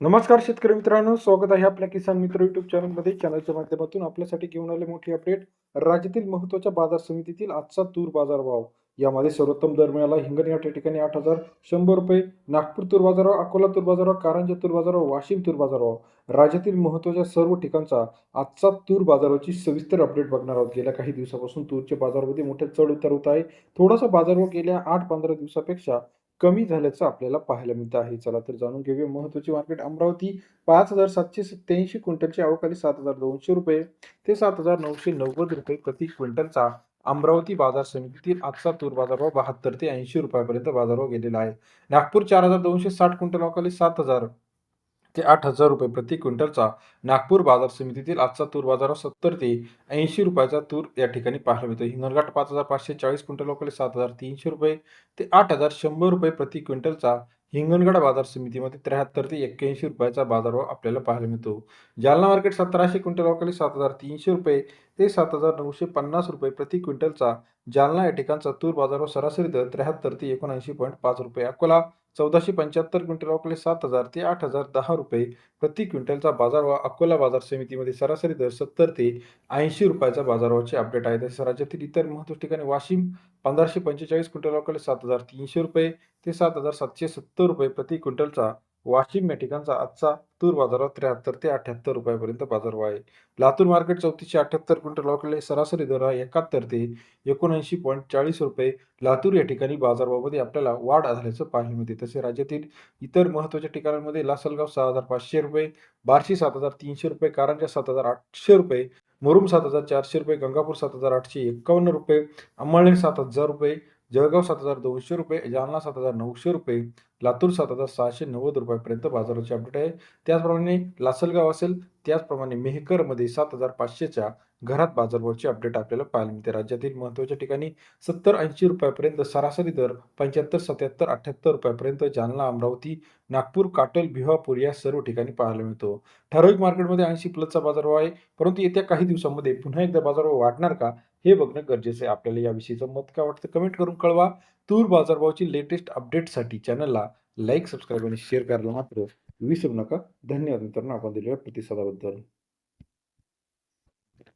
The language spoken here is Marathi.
नमस्कार शेतकरी मित्रांनो, स्वागत आहे आपल्या किसान मित्र युट्यूब चॅनलमध्ये. चॅनलच्या माध्यमातून आपल्यासाठी घेऊन आले मोठी अपडेट. राज्यातील महत्त्वाच्या बाजार समितीतील आजचा तूर बाजार भाव. यामध्ये सर्वोत्तम दर मिळाला हिंगणघाट या ठिकाणी 8,100 रुपये, नागपूर तूर बाजारभाव, अकोला तूर बाजारभाव, कारंजा तूर बाजारभाव, वाशिम तूर बाजारभाव. राज्यातील महत्त्वाच्या सर्व ठिकाणचा आजचा तूर बाजाराची सविस्तर अपडेट बघणार आहोत. गेल्या काही दिवसापासून तूरच्या बाजारामध्ये मोठे चढ उतार होत आहे. थोडासा बाजारभाव गेल्या 8-15 दिवसापेक्षा कमी झाल्याचं आपल्याला पाहायला मिळत आहे. चला तर जाणून घेऊया महत्त्वाची मार्केट. अमरावती 5,787 क्विंटलची आवक आली 7,200 रुपये ते 7,990 रुपये प्रति क्विंटलचा अमरावती बाजार समितीतील आजचा तूर बाजारभाव 72 ते 80 रुपयापर्यंत बाजारभाव गेलेला आहे. नागपूर 4,260 क्विंटल आवक आली 7,000 ते 8,000 रुपये प्रति क्विंटलचा नागपूर बाजार समितीतील आजचा तूर बाजारभाव 70 ते 80 रुपयाचा तूर या ठिकाणी पाहायला मिळतो. हिंगणघाट 5,540 क्विंटल आवक 7,300 रुपये ते 8,100 रुपये प्रति क्विंटलचा हिंगणघाट बाजार समितीमध्ये 73 ते 81 रुपयाचा बाजारभाव आपल्याला पाहायला मिळतो. जालना मार्केट 1,700 क्विंटल आवक 7,300 रुपये ते 7,950 रुपये प्रति क्विंटलचा जालना या ठिकाणचा तूर बाजारभाव सरासरी दर 73 ते 79.5 रुपये. अकोला 1,475 क्विंटल आवक 7,000 ते 8,010 रुपये प्रति क्विंटलचा बाजारभाव अकोला बाजार समितीमध्ये सरासरी दर 70 ते 80 रुपयाचा बाजारभावाचे अपडेट आहे. तसेच राज्यातील इतर महत्त्वाच्या ठिकाणी वाशिम 1,545 क्विंटल आवक 7,300 रुपये ते 7,770 रुपये प्रति क्विंटलचा वाशिम या ठिकाणचा आजचा तूर बाजारभाव 73 ते 78 रुपयापर्यंत बाजारभाव आहे. लातूर मार्केट 3,478 क्विंटल आवक सरासरी दर 71 ते 79.40 रुपये. लातूर या ठिकाणी बाजारभावामध्ये आपल्याला वाढ झाल्याचं पाहायला मिळते. तसे राज्यातील इतर महत्त्वाच्या ठिकाणांमध्ये लासलगाव 6,500 रुपये, बार्शी 7,300 रुपये, कारंजा 7,800 रुपये, मुरुम 7,400 रुपये, गंगापूर 7,851 रुपये, अंमळनेर 7,000 रुपये, जळगाव 7,200 रुपये, जालना 7,900 रुपये, लातूर 7,690 रुपयापर्यंत बाजाराचे अपडेट आहे. त्याचप्रमाणे लासलगाव असेल, त्याचप्रमाणे मेहकरमध्ये 7,500च्या घरात बाजारभावाची अपडेट आपल्याला पाहायला मिळते. राज्यातील महत्त्वाच्या ठिकाणी 70-80 रुपयापर्यंत सरासरी दर 75, 77, 78 रुपयापर्यंत जालना, अमरावती, नागपूर, काटोल, भिवापूर या सर्व ठिकाणी पाहायला मिळतो. ठराविक मार्केटमध्ये 80 प्लसचा बाजारभाव आहे, परंतु येत्या काही दिवसांमध्ये पुन्हा एकदा बाजारभाव वाढणार का, हे बघणं गरजेचं आहे. आपल्याला याविषयीचं मत काय वाटतं कमेंट करून कळवा. तूर बाजारभावाची लेटेस्ट अपडेटसाठी चॅनलला लाईक, सबस्क्राईब आणि शेअर करायला मात्र विसरू नका. धन्यवाद मित्रांनो, आपण दिलेल्या प्रतिसादाबद्दल.